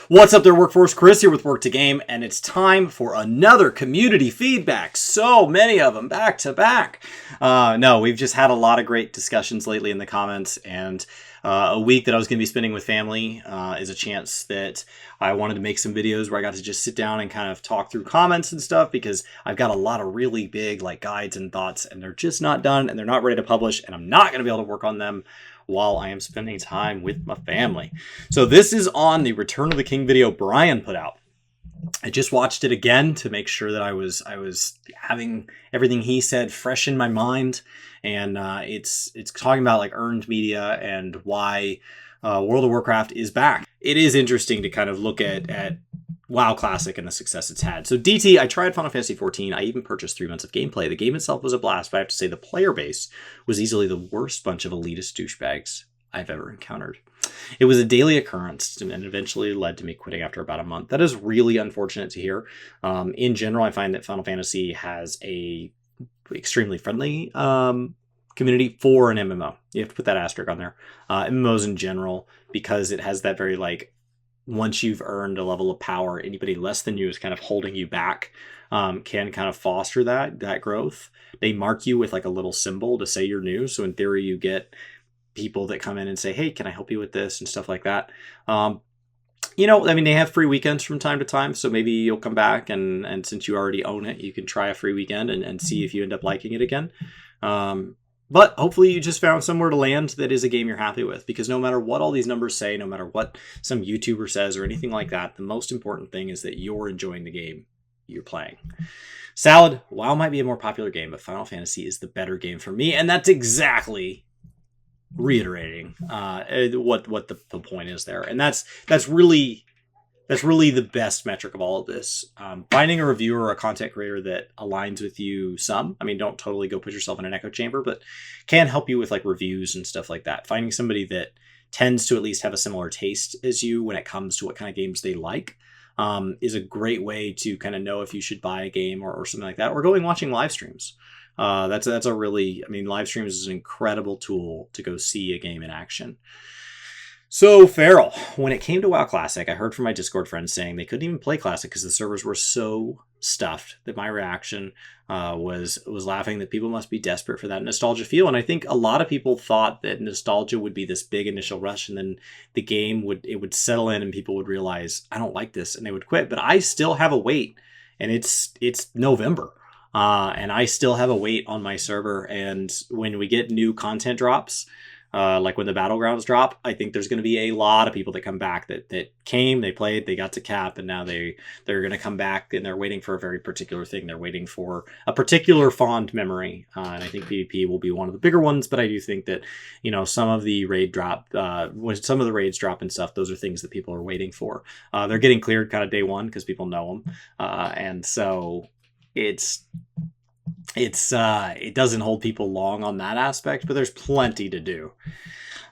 What's up there, Workforce? Chris here with Work to Game, and it's time for another community feedback. So many of them back to back. No, we've just had a lot of great discussions lately in the comments, and a week that I was going to be spending with family is a chance that I wanted to make some videos where I got to just sit down and kind of talk through comments and stuff, because I've got a lot of really big guides and thoughts, and they're just not done, and they're not ready to publish, and I'm not going to be able to work on them while I am spending time with my family. So this is on the Return of the King video Brian put out. I just watched it again to make sure that I was having everything he said fresh in my mind, and it's talking about earned media and why World of Warcraft is back. It is interesting to kind of look at WoW Classic and the success it's had. So DT, I tried Final Fantasy XIV. I even purchased 3 months of gameplay. The game itself was a blast, but I have to say the player base was easily the worst bunch of elitist douchebags I've ever encountered. It was a daily occurrence and eventually led to me quitting after about a month. That is really unfortunate to hear. In general, I find that Final Fantasy has a extremely friendly community for an MMO. You have to put that asterisk on there. MMOs in general, because it has that very once you've earned a level of power, anybody less than you is kind of holding you back, can kind of foster that growth. They mark you with a little symbol to say you're new. So in theory, you get people that come in and say, hey, can I help you with this and stuff like that. They have free weekends from time to time. So maybe you'll come back and since you already own it, you can try a free weekend and see if you end up liking it again. But hopefully you just found somewhere to land that is a game you're happy with, because no matter what all these numbers say, no matter what some YouTuber says or anything like that, the most important thing is that you're enjoying the game you're playing. Salad, WoW might be a more popular game, but Final Fantasy is the better game for me, and that's exactly reiterating what the point is there. And that's really the best metric of all of this. Finding a reviewer or a content creator that aligns with you some. I mean, don't totally go put yourself in an echo chamber, but can help you with reviews and stuff like that. Finding somebody that tends to at least have a similar taste as you when it comes to what kind of games they like is a great way to kind of know if you should buy a game or something like that. Or going watching live streams. That's a really, live streams is an incredible tool to go see a game in action. So, Feral, when it came to WoW Classic, I heard from my Discord friends saying they couldn't even play Classic because the servers were so stuffed that my reaction was laughing that people must be desperate for that nostalgia feel. And I think a lot of people thought that nostalgia would be this big initial rush, and then the game would settle in and people would realize, I don't like this, and they would quit. But I still have a wait, and it's November. And I still have a wait on my server, and when we get new content drops, when the Battlegrounds drop, I think there's going to be a lot of people that come back that came, they played, they got to cap, and now they're going to come back, and they're waiting for a very particular thing. They're waiting for a particular fond memory, and I think PvP will be one of the bigger ones, but I do think that, some of the raid drop, when some of the raids drop and stuff, those are things that people are waiting for. They're getting cleared kind of day one because people know them, and so it doesn't hold people long on that aspect, but there's plenty to do.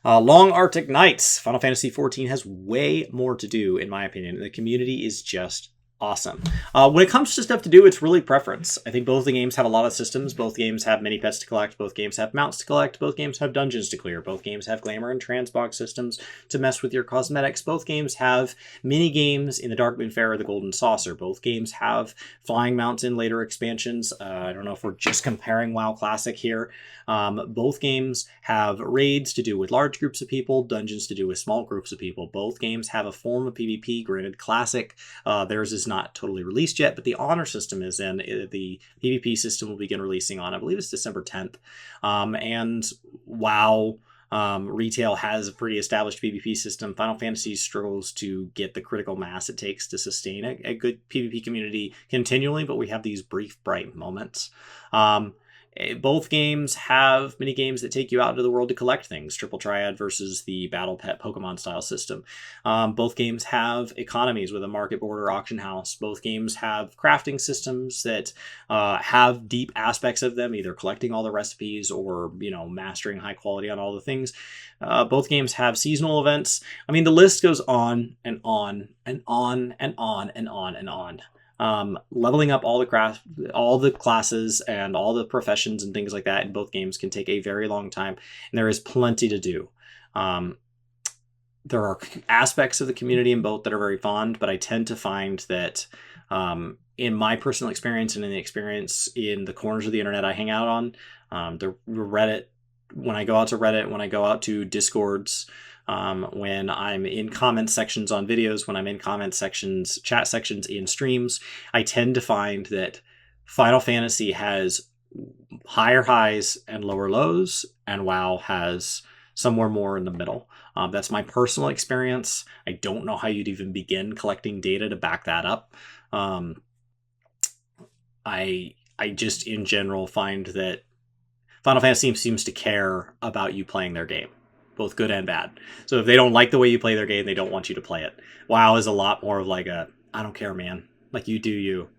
Long Arctic Nights. Final Fantasy XIV has way more to do, in my opinion. The community is just awesome. When it comes to stuff to do, it's really preference. I think both the games have a lot of systems. Both games have many pets to collect. Both games have mounts to collect. Both games have dungeons to clear. Both games have glamour and transmog systems to mess with your cosmetics. Both games have mini games in the Darkmoon Fair or the Golden Saucer. Both games have flying mounts in later expansions. I don't know if we're just comparing WoW Classic here. Both games have raids to do with large groups of people, dungeons to do with small groups of people. Both games have a form of PvP. Granted, Classic, theirs is not totally released yet, but the honor system is in. The PvP system will begin releasing on, I believe it's December 10th. And WoW retail has a pretty established PvP system. Final Fantasy struggles to get the critical mass it takes to sustain a good PvP community continually, but we have these brief, bright moments. Both games have mini games that take you out into the world to collect things. Triple Triad versus the Battle Pet Pokemon style system. Both games have economies with a market border auction house. Both games have crafting systems that have deep aspects of them, either collecting all the recipes or, mastering high quality on all the things. Both games have seasonal events. The list goes on and on and on and on and on and on. Leveling up all the classes and all the professions and things like that in both games can take a very long time, and there is plenty to do. there are aspects of the community in both that are very fond, but I tend to find that in my personal experience and in the experience in the corners of the internet I hang out on, the Reddit, when I go out to Reddit, when I go out to Discords, when I'm in comment sections on videos, when I'm in comment sections, chat sections in streams, I tend to find that Final Fantasy has higher highs and lower lows, and WoW has somewhere more in the middle. That's my personal experience. I don't know how you'd even begin collecting data to back that up. I just in general find that Final Fantasy seems to care about you playing their game, both good and bad. So if they don't like the way you play their game, they don't want you to play it. WoW is a lot more of like a, I don't care, man. Like, you do you.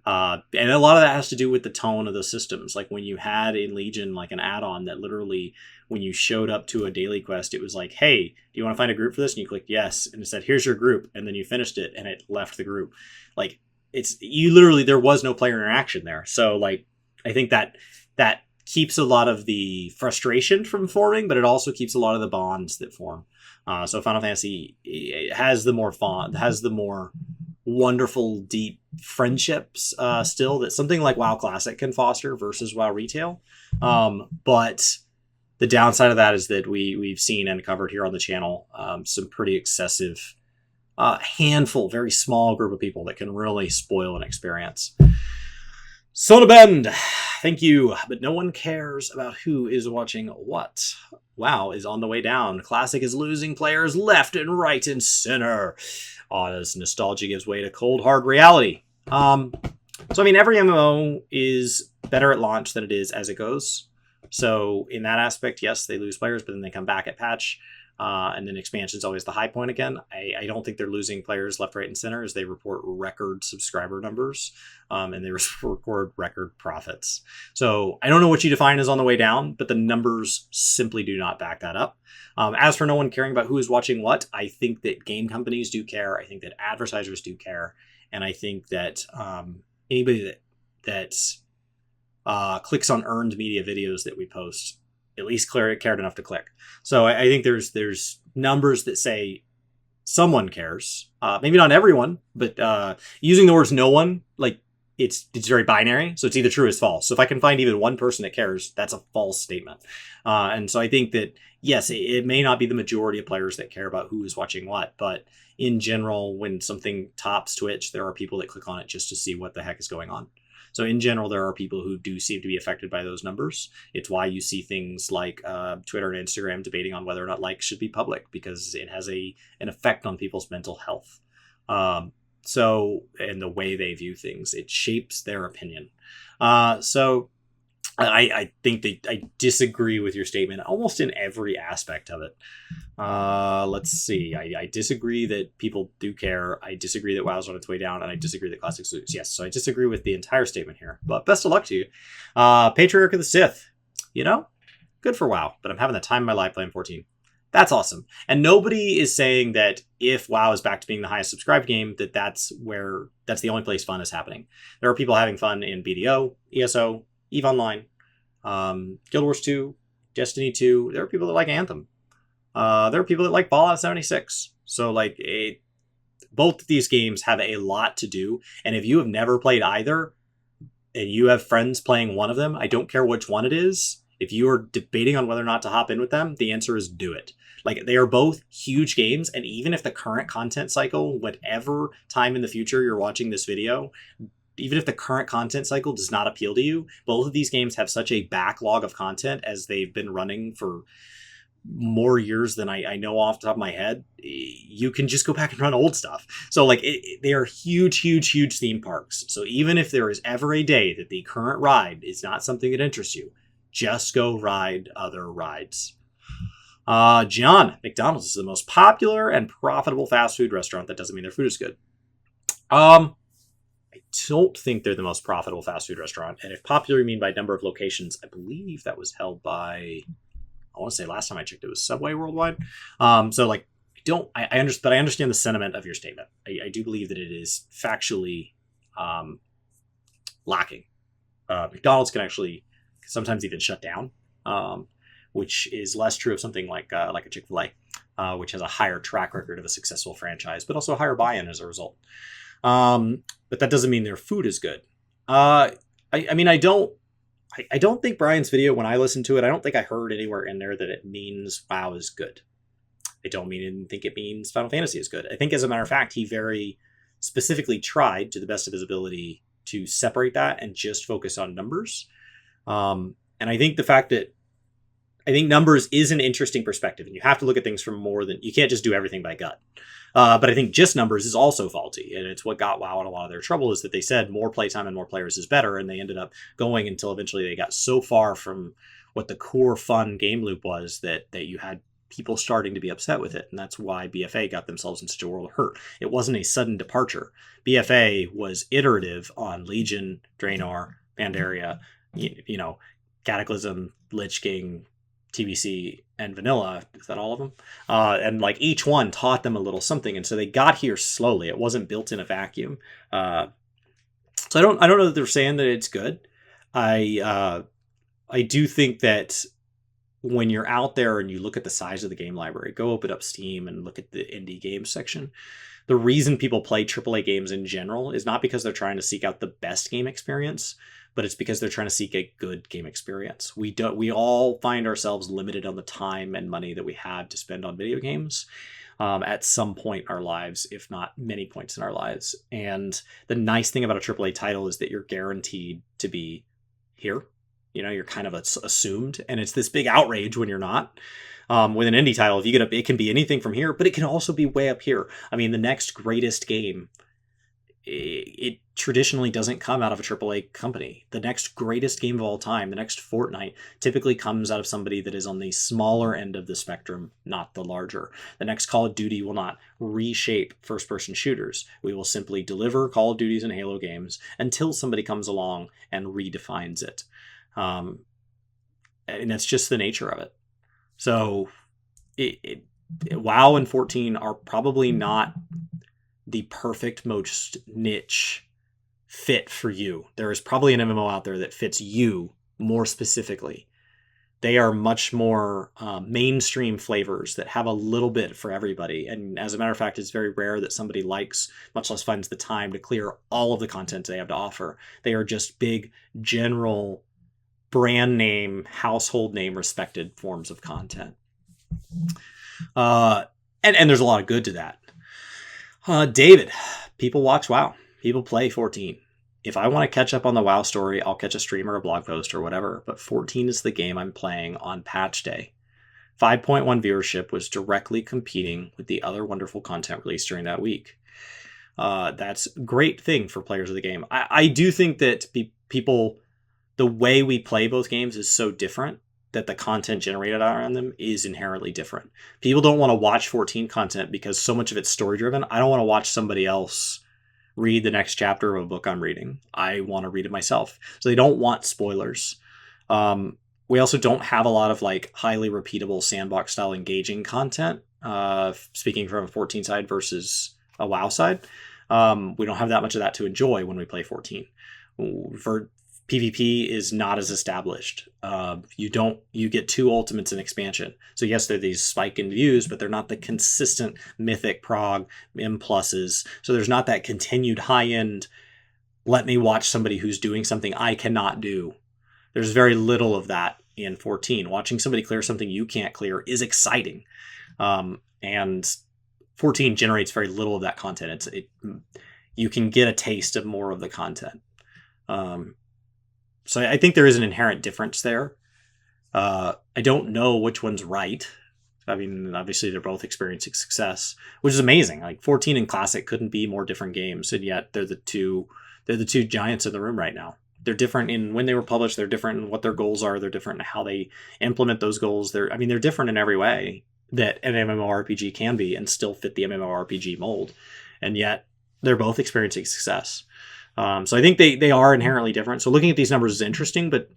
And a lot of that has to do with the tone of the systems. Like when you had in Legion like an add-on that literally, when you showed up to a daily quest, it was like, hey, do you want to find a group for this? And you clicked yes, and it said, here's your group. And then you finished it and it left the group. Like, it's, you literally, there was no player interaction there. So like, I think that keeps a lot of the frustration from forming, but it also keeps a lot of the bonds that form. So Final Fantasy has the more fond, has the more wonderful, deep friendships still that something like WoW Classic can foster versus WoW Retail. But the downside of that is that we've seen and covered here on the channel some pretty excessive handful, very small group of people that can really spoil an experience. Soda Bend, thank you, but no one cares about who is watching what. WoW is on the way down. Classic is losing players left and right and center. As nostalgia gives way to cold, hard reality. So, I mean, every MMO is better at launch than it is as it goes. So, in that aspect, yes, they lose players, but then they come back at patch. And then expansion is always the high point again. I don't think they're losing players left, right, and center as they report record subscriber numbers and they record record profits. So I don't know what you define as on the way down, but the numbers simply do not back that up. As for no one caring about who is watching what, I think that game companies do care. I think that advertisers do care. And I think that anybody that clicks on earned media videos that we post at least cared enough to click. So I think there's numbers that say someone cares. Maybe not everyone, but using the words no one, like it's very binary. So it's either true or false. So if I can find even one person that cares, that's a false statement. And so I think that, yes, it may not be the majority of players that care about who is watching what, but in general, when something tops Twitch, there are people that click on it just to see what the heck is going on. So in general, there are people who do seem to be affected by those numbers. It's why you see things like Twitter and Instagram debating on whether or not likes should be public, because it has an effect on people's mental health. So, and the way they view things, it shapes their opinion. So I think that I disagree with your statement almost in every aspect of it. Let's see. I disagree that people do care. I disagree that WoW's on its way down, and I disagree that Classics lose. Yes, so I disagree with the entire statement here. But best of luck to you. Patriarch of the Sith. You know, good for WoW, but I'm having the time of my life playing 14. That's awesome. And nobody is saying that if WoW is back to being the highest subscribed game, that's the only place fun is happening. There are people having fun in BDO, ESO, EVE Online, Guild Wars 2, Destiny 2. There are people that like Anthem. There are people that like Fallout 76. So like both of these games have a lot to do. And if you have never played either and you have friends playing one of them, I don't care which one it is. If you are debating on whether or not to hop in with them, the answer is do it. Like, they are both huge games. And even if the current content cycle, whatever time in the future you're watching this video, even if the current content cycle does not appeal to you, both of these games have such a backlog of content as they've been running for more years than I know off the top of my head. You can just go back and run old stuff. So like they are huge, huge, huge theme parks. So even if there is ever a day that the current ride is not something that interests you, just go ride other rides. John, McDonald's is the most popular and profitable fast food restaurant. That doesn't mean their food is good. I don't think they're the most profitable fast food restaurant. And if popular you mean by number of locations, I believe that was held by, I want to say last time I checked, it was Subway worldwide. So like, I understand the sentiment of your statement. I do believe that it is factually lacking. McDonald's can actually sometimes even shut down, which is less true of something like a Chick-fil-A. which has a higher track record of a successful franchise, but also higher buy-in as a result. But that doesn't mean their food is good. I mean, I don't think Brian's video, when I listened to it, I don't think I heard anywhere in there that it means WoW is good. I don't think it means Final Fantasy is good. I think, as a matter of fact, he very specifically tried, to the best of his ability, to separate that and just focus on numbers. And I think the fact that numbers is an interesting perspective, and you have to look at things from more than, you can't just do everything by gut. But I think just numbers is also faulty, and it's what got WoW in a lot of their trouble, is that they said more playtime and more players is better, and they ended up going until eventually they got so far from what the core fun game loop was that you had people starting to be upset with it, and that's why BFA got themselves in such a world of hurt. It wasn't a sudden departure. BFA was iterative on Legion, Draenor, Pandaria, you know, Cataclysm, Lich King, TBC, and Vanilla. Is that all of them? And like each one taught them a little something, and so they got here slowly. It wasn't built in a vacuum. So I don't know that they're saying that it's good. I do think that when you're out there and you look at the size of the game library, go open up Steam and look at the indie games section. The reason people play AAA games in general is not because they're trying to seek out the best game experience, but it's because they're trying to seek a good game experience. We all find ourselves limited on the time and money that we have to spend on video games at some point in our lives, if not many points in our lives. And the nice thing about a AAA title is that you're guaranteed to be here. You know, you're kind of assumed, and it's this big outrage when you're not. With an indie title, if you it can be anything from here, but it can also be way up here. I mean, the next greatest game, it traditionally doesn't come out of a AAA company. The next greatest game of all time, the next Fortnite, typically comes out of somebody that is on the smaller end of the spectrum, not the larger. The next Call of Duty will not reshape first-person shooters. We will simply deliver Call of Duties and Halo games until somebody comes along and redefines it. And that's just the nature of it. So WoW and 14 are probably not the perfect, most niche fit for you. There is probably an MMO out there that fits you more specifically. They are much more mainstream flavors that have a little bit for everybody. And as a matter of fact, it's very rare that somebody likes, much less finds the time to clear all of the content they have to offer. They are just big, general, brand name, household name, respected forms of content. And there's a lot of good to that. David, people watch WoW. People play 14. If I want to catch up on the WoW story, I'll catch a stream or a blog post or whatever. But 14 is the game I'm playing on patch day. 5.1 viewership was directly competing with the other wonderful content released during that week. That's a great thing for players of the game. I do think that people... the way we play both games is so different that the content generated around them is inherently different. People don't want to watch 14 content because so much of it's story driven. I don't want to watch somebody else read the next chapter of a book I'm reading. I want to read it myself. So they don't want spoilers. We also don't have a lot of like highly repeatable sandbox style engaging content. Speaking from a 14 side versus a WoW side, we don't have that much of that to enjoy when we play 14. For PvP is not as established. You get 2 ultimates in expansion. So yes, they're these spike in views, but they're not the consistent mythic prog M pluses. So there's not that continued high end, let me watch somebody who's doing something I cannot do. There's very little of that in 14. Watching somebody clear something you can't clear is exciting. And 14 generates very little of that content. You can get a taste of more of the content. So I think there is an inherent difference there. I don't know which one's right. I mean, obviously they're both experiencing success, which is amazing. Like 14 and Classic couldn't be more different games, and yet they're the two giants in the room right now. They're different in when they were published. They're different in what their goals are. They're different in how they implement those goals. They're different in every way that an MMORPG can be and still fit the MMORPG mold, and yet they're both experiencing success. So I think they are inherently different. So looking at these numbers is interesting, but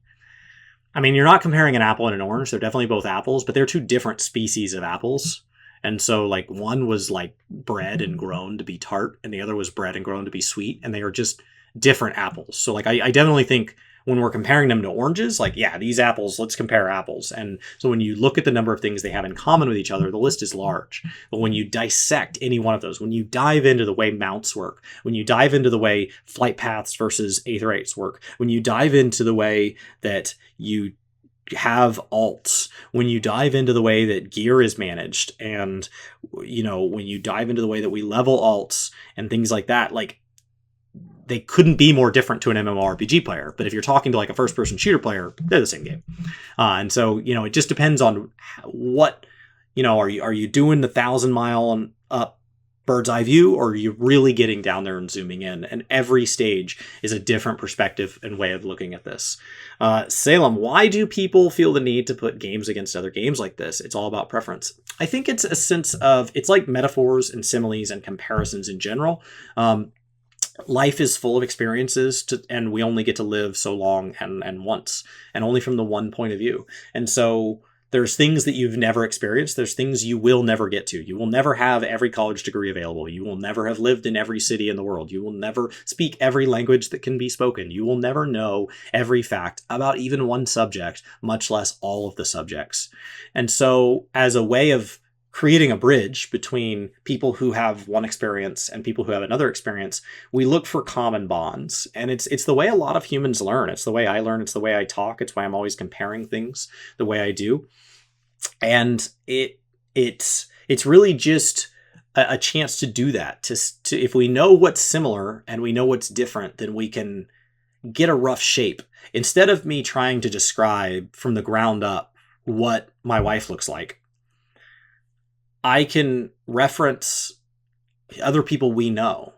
I mean, you're not comparing an apple and an orange. They're definitely both apples, but they're 2 different species of apples. And so like one was like bred and grown to be tart, and the other was bred and grown to be sweet, and they are just different apples. So like I definitely think when we're comparing them to oranges, like, yeah, these apples, let's compare apples. And so when you look at the number of things they have in common with each other, the list is large. But when you dissect any one of those, when you dive into the way mounts work, when you dive into the way flight paths versus Aether 8s work, when you dive into the way that you have alts, when you dive into the way that gear is managed, and, you know, when you dive into the way that we level alts and things like that, like, they couldn't be more different to an MMORPG player. But if you're talking to like a first-person shooter player, they're the same game. And so, you know, it just depends on what, you know, are you doing the 1,000-mile and up bird's eye view, or are you really getting down there and zooming in? And every stage is a different perspective and way of looking at this. Salem, why do people feel the need to put games against other games like this? It's all about preference. I think it's a sense of, it's like metaphors and similes and comparisons in general. Life is full of experiences, and we only get to live so long and once, and only from the one point of view. And so there's things that you've never experienced. There's things you will never get to. You will never have every college degree available. You will never have lived in every city in the world. You will never speak every language that can be spoken. You will never know every fact about even one subject, much less all of the subjects. And so as a way of creating a bridge between people who have one experience and people who have another experience, we look for common bonds. And it's the way a lot of humans learn. It's the way I learn. It's the way I talk. It's why I'm always comparing things the way I do. And it's really just a chance to do that. To if we know what's similar and we know what's different, then we can get a rough shape. Instead of me trying to describe from the ground up what my wife looks like, I can reference other people we know.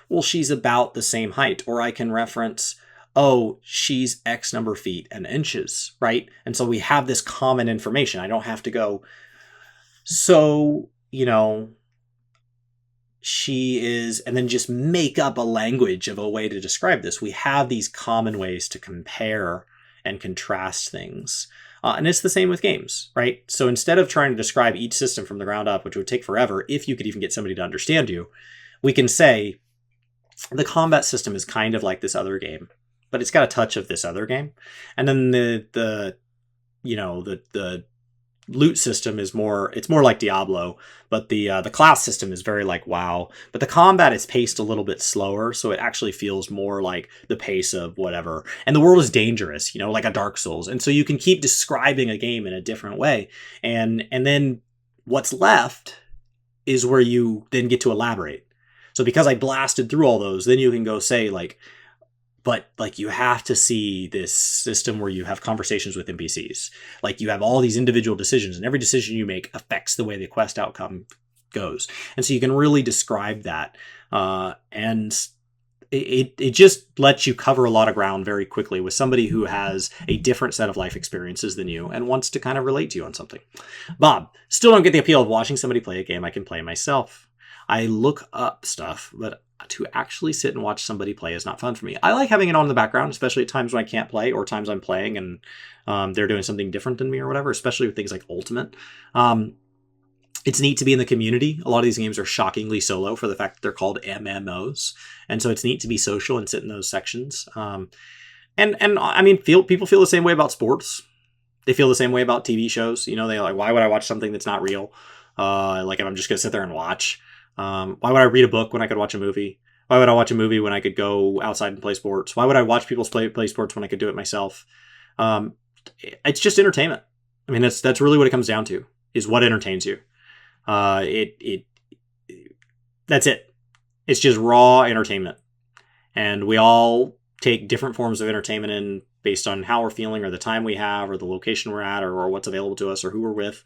Well, she's about the same height. Or I can reference, oh, she's X number of feet and inches, right? And so we have this common information. I don't have to go, so, you know, she is, and then just make up a language of a way to describe this. We have these common ways to compare and contrast things. And it's the same with games, right? So instead of trying to describe each system from the ground up, which would take forever, if you could even get somebody to understand you, we can say the combat system is kind of like this other game, but it's got a touch of this other game. And then the loot system is more like Diablo, but the class system is very like WoW. But the combat is paced a little bit slower, so it actually feels more like the pace of whatever. And the world is dangerous, you know, like a Dark Souls. And so you can keep describing a game in a different way. And then what's left is where you then get to elaborate. So because I blasted through all those, then you can go say like, but like you have to see this system where you have conversations with NPCs. Like you have all these individual decisions, and every decision you make affects the way the quest outcome goes. And so you can really describe that. And it just lets you cover a lot of ground very quickly with somebody who has a different set of life experiences than you and wants to kind of relate to you on something. Bob, still don't get the appeal of watching somebody play a game I can play myself. I look up stuff, but to actually sit and watch somebody play is not fun for me. I like having it on in the background, especially at times when I can't play or times I'm playing and they're doing something different than me or whatever, especially with things like Ultimate. It's neat to be in the community. A lot of these games are shockingly solo for the fact that they're called MMOs. And so it's neat to be social and sit in those sections. And I mean, people feel the same way about sports. They feel the same way about TV shows. You know, they're like, why would I watch something that's not real? Like if I'm just going to sit there and watch. Why would I read a book when I could watch a movie? Why would I watch a movie when I could go outside and play sports? Why would I watch people play sports when I could do it myself? It's just entertainment. I mean, that's really what it comes down to, is what entertains you. That's it. It's just raw entertainment. And we all take different forms of entertainment in based on how we're feeling or the time we have or the location we're at or what's available to us or who we're with.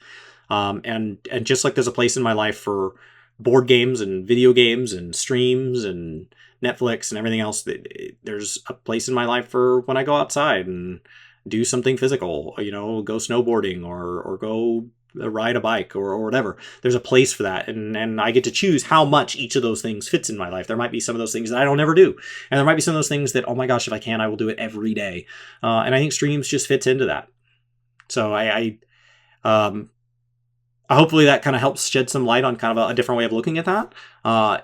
And just like there's a place in my life for board games and video games and streams and Netflix and everything else, there's a place in my life for when I go outside and do something physical, you know, go snowboarding or go ride a bike or whatever. There's a place for that. And I get to choose how much each of those things fits in my life. There might be some of those things that I don't ever do. And there might be some of those things that, oh my gosh, if I can, I will do it every day. And I think streams just fits into that. So hopefully that kind of helps shed some light on kind of a different way of looking at that.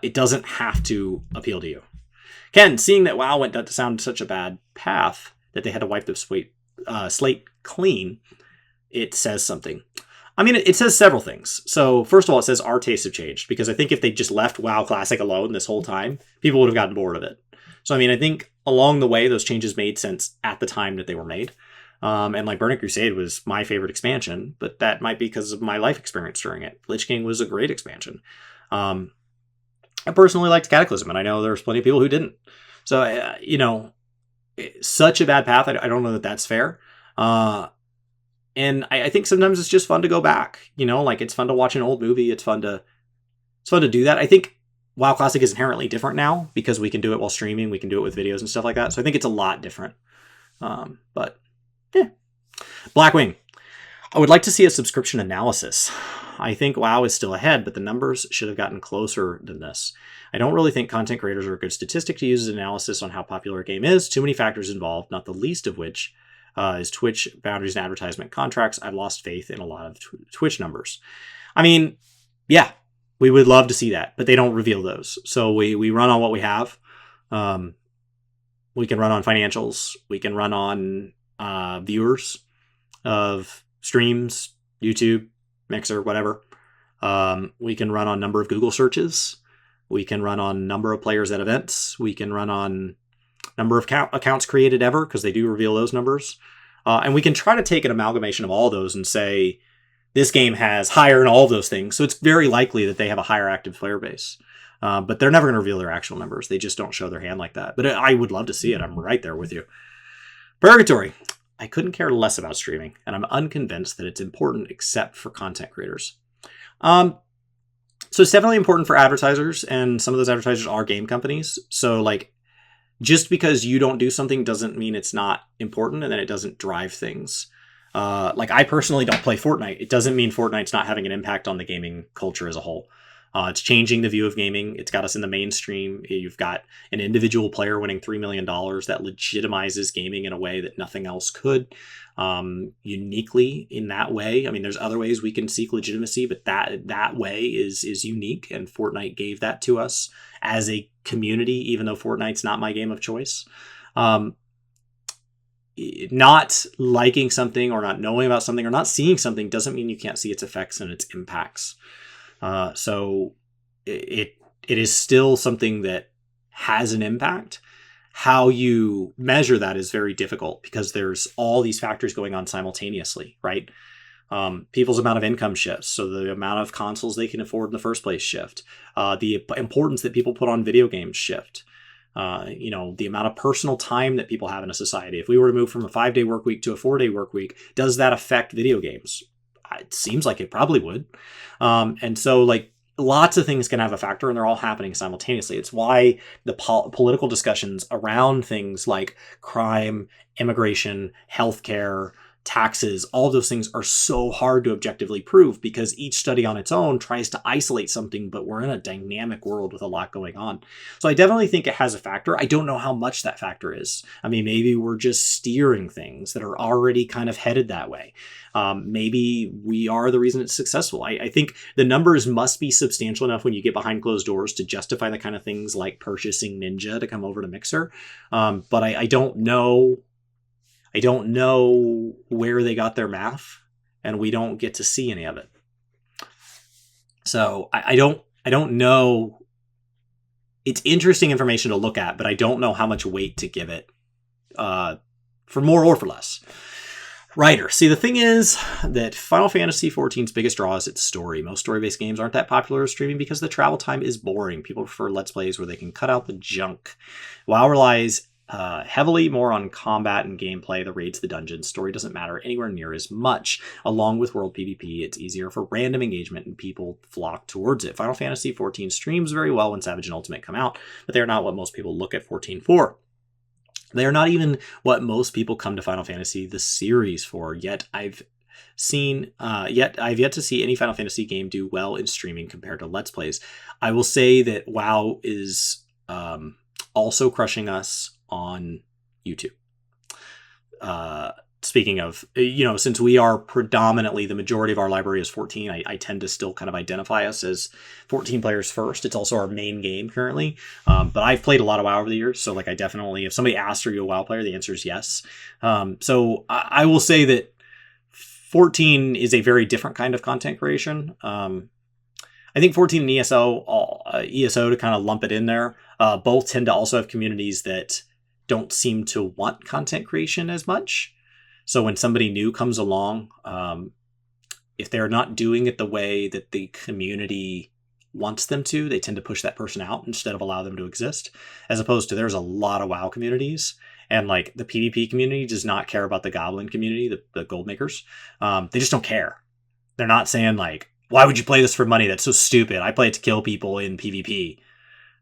It doesn't have to appeal to you. Ken, seeing that WoW went down such a bad path, that they had to wipe the slate clean, it says something. I mean, it says several things. So first of all, it says our tastes have changed, because I think if they just left WoW Classic alone this whole time, people would have gotten bored of it. So, I mean, I think along the way, those changes made sense at the time that they were made. And like Burning Crusade was my favorite expansion, but that might be because of my life experience during it. Lich King was a great expansion. I personally liked Cataclysm, and I know there's plenty of people who didn't. So, you know, such a bad path. I don't know that that's fair. And I think sometimes it's just fun to go back. You know, like it's fun to watch an old movie. It's fun to do that. I think WoW Classic is inherently different now because we can do it while streaming. We can do it with videos and stuff like that. So I think it's a lot different. But yeah. Blackwing. I would like to see a subscription analysis. I think WoW is still ahead, but the numbers should have gotten closer than this. I don't really think content creators are a good statistic to use as an analysis on how popular a game is. Too many factors involved, not the least of which is Twitch boundaries and advertisement contracts. I've lost faith in a lot of Twitch numbers. I mean, yeah, we would love to see that, but they don't reveal those. So we run on what we have. We can run on financials. We can run on viewers of streams, YouTube, Mixer, whatever. We can run on number of Google searches. We can run on number of players at events. We can run on number of accounts created ever, because they do reveal those numbers. And we can try to take an amalgamation of all those and say, this game has higher in all of those things. So it's very likely that they have a higher active player base. But they're never going to reveal their actual numbers. They just don't show their hand like that. But I would love to see it. I'm right there with you. Purgatory. I couldn't care less about streaming, and I'm unconvinced that it's important except for content creators. So it's definitely important for advertisers, and some of those advertisers are game companies. So like, just because you don't do something doesn't mean it's not important, and then it doesn't drive things. Like I personally don't play Fortnite. It doesn't mean Fortnite's not having an impact on the gaming culture as a whole. It's changing the view of gaming. It's got us in the mainstream. You've got an individual player winning $3 million that legitimizes gaming in a way that nothing else could. Uniquely in that way. I mean, there's other ways we can seek legitimacy, but that way is unique. And Fortnite gave that to us as a community, even though Fortnite's not my game of choice. Not liking something or not knowing about something or not seeing something doesn't mean you can't see its effects and its impacts. So it is still something that has an impact. How you measure that is very difficult because there's all these factors going on simultaneously, right? People's amount of income shifts. So the amount of consoles they can afford in the first place shift. The importance that people put on video games shift. The amount of personal time that people have in a society. If we were to move from a 5-day work week to a 4-day work week, does that affect video games? It seems like it probably would. And so like lots of things can have a factor and they're all happening simultaneously. It's why the political discussions around things like crime, immigration, healthcare, taxes, all of those things are so hard to objectively prove because each study on its own tries to isolate something, but we're in a dynamic world with a lot going on. So I definitely think it has a factor. I don't know how much that factor is. I mean, maybe we're just steering things that are already kind of headed that way. Maybe we are the reason it's successful. I think the numbers must be substantial enough when you get behind closed doors to justify the kind of things like purchasing Ninja to come over to Mixer. But I don't know. I don't know where they got their math, and we don't get to see any of it. So I don't know. It's interesting information to look at, but I don't know how much weight to give it for more or for less. Writer. See, the thing is that Final Fantasy XIV's biggest draw is its story. Most story-based games aren't that popular as streaming because the travel time is boring. People prefer Let's Plays where they can cut out the junk. WoW relies heavily more on combat and gameplay, the raids, the dungeons. Story doesn't matter anywhere near as much. Along with world PvP, it's easier for random engagement and people flock towards it. Final Fantasy XIV streams very well when Savage and Ultimate come out, but they're not what most people look at 14 for. They are not even what most people come to Final Fantasy the series for. Yet I've yet to see any Final Fantasy game do well in streaming compared to Let's Plays. I will say that WoW is also crushing us on YouTube. speaking of, since we are predominantly, the majority of our library is 14, I tend to still kind of identify us as 14 players first. It's also our main game currently. But I've played a lot of WoW over the years. So like I definitely, if somebody asks, are you a WoW player? The answer is yes. So I will say that 14 is a very different kind of content creation. I think 14 and ESO to kind of lump it in there, both tend to also have communities that don't seem to want content creation as much. So when somebody new comes along, if they're not doing it the way that the community wants them to, they tend to push that person out instead of allow them to exist. As opposed to, there's a lot of WoW communities, and like the PvP community does not care about the Goblin community, the gold makers. They just don't care. They're not saying like, why would you play this for money? That's so stupid. I play it to kill people in PvP.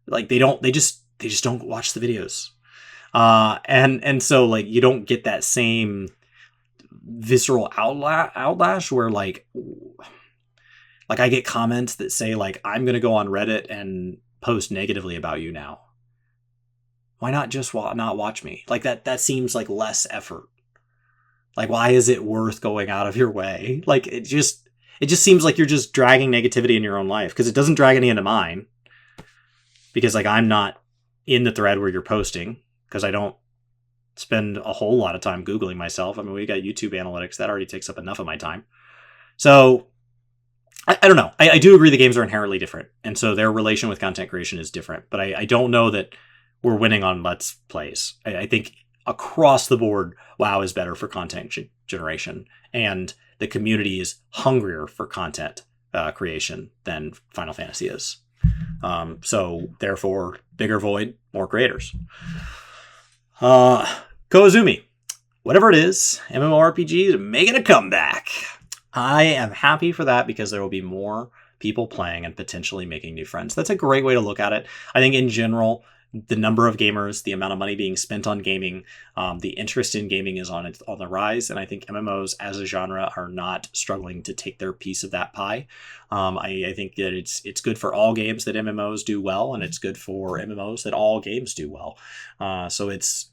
Like they just don't watch the videos. And so like you don't get that same visceral outlash where like I get comments that say like, I'm going to go on Reddit and post negatively about you now. Why not just not watch me? Like that seems like less effort. Like, why is it worth going out of your way? Like it just seems like you're just dragging negativity in your own life, because it doesn't drag any into mine. Because like I'm not in the thread where you're posting, because I don't spend a whole lot of time Googling myself. I mean, we got YouTube analytics that already takes up enough of my time. So I don't know. I do agree the games are inherently different, and so their relation with content creation is different. But I don't know that we're winning on Let's Plays. I think across the board, WoW is better for content generation, and the community is hungrier for content creation than Final Fantasy is. So therefore, bigger void, more creators. Koizumi, whatever it is, MMORPG is making a comeback. I am happy for that, because there will be more people playing and potentially making new friends. That's a great way to look at it. I think in general, the number of gamers, the amount of money being spent on gaming, the interest in gaming is on the rise. And I think MMOs as a genre are not struggling to take their piece of that pie. I think that it's good for all games that MMOs do well, and it's good for MMOs that all games do well. So it's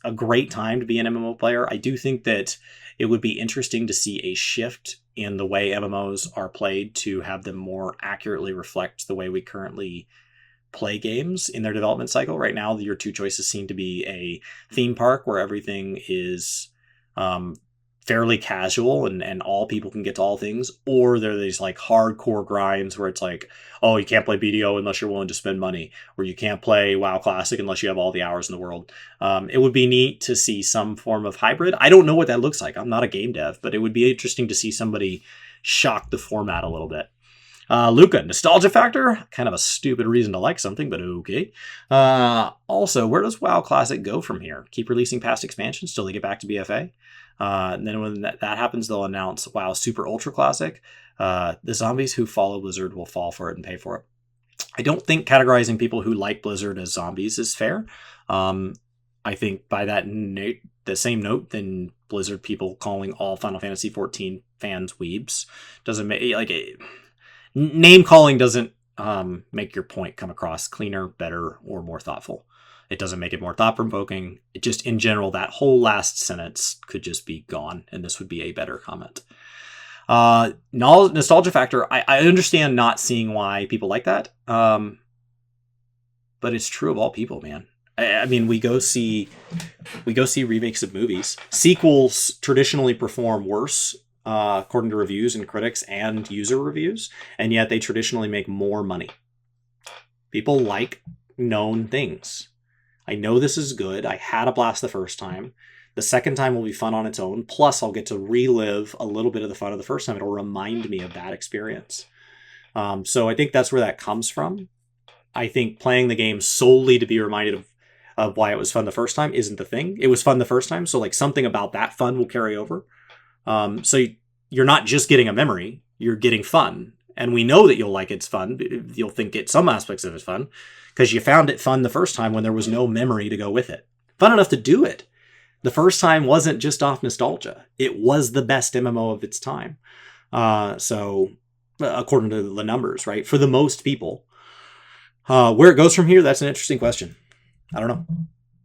a great time to be an MMO player. I do think that it would be interesting to see a shift in the way MMOs are played to have them more accurately reflect the way we currently play games in their development cycle. Right now, your two choices seem to be a theme park where everything is fairly casual and all people can get to all things, or there are these like hardcore grinds where it's like, oh, you can't play BDO unless you're willing to spend money, or you can't play WoW Classic unless you have all the hours in the world. It would be neat to see some form of hybrid. I don't know what that looks like. I'm not a game dev, but it would be interesting to see somebody shock the format a little bit. Luca, nostalgia factor? Kind of a stupid reason to like something, but okay. Also, where does WoW Classic go from here? Keep releasing past expansions till they get back to BFA? And then when that happens, they'll announce WoW Super Ultra Classic. The zombies who follow Blizzard will fall for it and pay for it. I don't think categorizing people who like Blizzard as zombies is fair. I think by the same note, then Blizzard people calling all Final Fantasy XIV fans weebs doesn't make name calling doesn't make your point come across cleaner, better, or more thoughtful. It doesn't make it more thought-provoking. It just, in general, that whole last sentence could just be gone, and this would be a better comment. Nostalgia factor, I understand not seeing why people like that, but it's true of all people, man. I mean, we go see remakes of movies. Sequels traditionally perform worse, according to reviews and critics and user reviews, and yet they traditionally make more money. People like known things. I know this is good. I had a blast the first time. The second time will be fun on its own. Plus, I'll get to relive a little bit of the fun of the first time. It'll remind me of that experience. So I think that's where that comes from. I think playing the game solely to be reminded of why it was fun the first time isn't the thing. It was fun the first time, so like something about that fun will carry over. So you're not just getting a memory, you're getting fun. And we know that you'll like it's fun. You'll think some aspects of it's fun because you found it fun the first time when there was no memory to go with it. Fun enough to do it. The first time wasn't just off nostalgia. It was the best MMO of its time. So according to the numbers, right? For the most people. Where it goes from here, that's an interesting question. I don't know.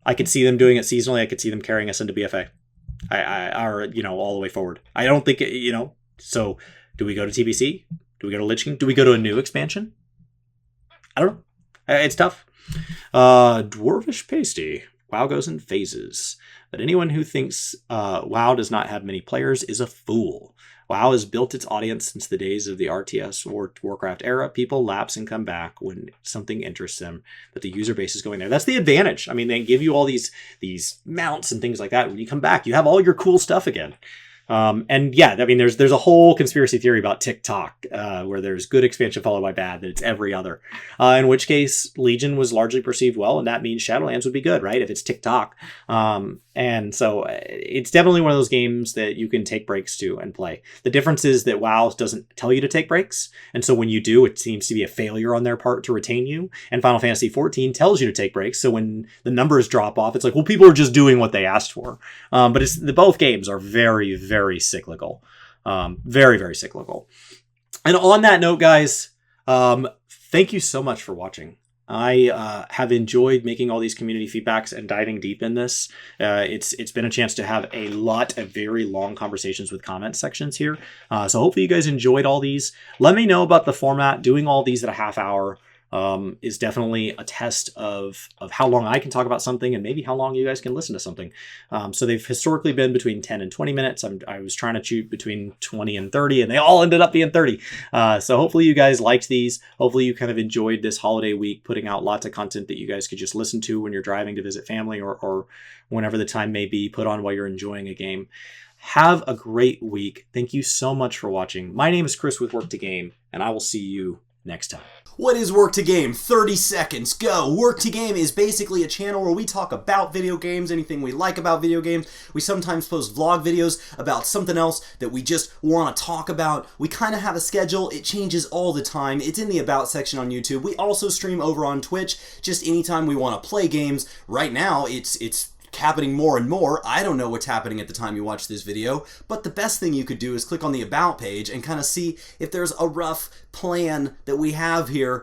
I could see them doing it seasonally. I could see them carrying us into BFA. Or, all the way forward. I don't think, so do we go to TBC? Do we go to Lich King? Do we go to a new expansion? I don't know. It's tough. Dwarvish Pasty. WoW goes in phases. But anyone who thinks WoW does not have many players is a fool. WoW has built its audience since the days of the RTS or Warcraft era. People lapse and come back when something interests them, but the user base is going there. That's the advantage. I mean, they give you all these mounts and things like that. When you come back, you have all your cool stuff again. And yeah, I mean, there's a whole conspiracy theory about TikTok, where there's good expansion followed by bad, that it's every other. In which case, Legion was largely perceived well, and that means Shadowlands would be good, right? If it's TikTok. And so it's definitely one of those games that you can take breaks to and play. The difference is that WoW doesn't tell you to take breaks, and so when you do, it seems to be a failure on their part to retain you. And Final Fantasy XIV tells you to take breaks, so when the numbers drop off, it's like, well, people are just doing what they asked for. But both games are very, very cyclical. Very, very cyclical. And on that note, guys, thank you so much for watching. I have enjoyed making all these community feedbacks and diving deep in this. It's been a chance to have a lot of very long conversations with comment sections here. So hopefully you guys enjoyed all these. Let me know about the format. Doing all these at a half hour is definitely a test of how long I can talk about something and maybe how long you guys can listen to something. So they've historically been between 10 and 20 minutes. I was trying to shoot between 20 and 30, and they all ended up being 30. So hopefully you guys liked these. Hopefully you kind of enjoyed this holiday week, putting out lots of content that you guys could just listen to when you're driving to visit family or whenever the time may be, put on while you're enjoying a game. Have a great week. Thank you so much for watching. My name is Chris with Work to Game, and I will see you next time. What is Work to Game? 30 seconds, go! Work to Game is basically a channel where we talk about video games, anything we like about video games. We sometimes post vlog videos about something else that we just want to talk about. We kind of have a schedule. It changes all the time. It's in the About section on YouTube. We also stream over on Twitch just anytime we want to play games. Right now, it's happening more and more. I don't know what's happening at the time you watch this video, but the best thing you could do is click on the About page and kind of see if there's a rough plan that we have here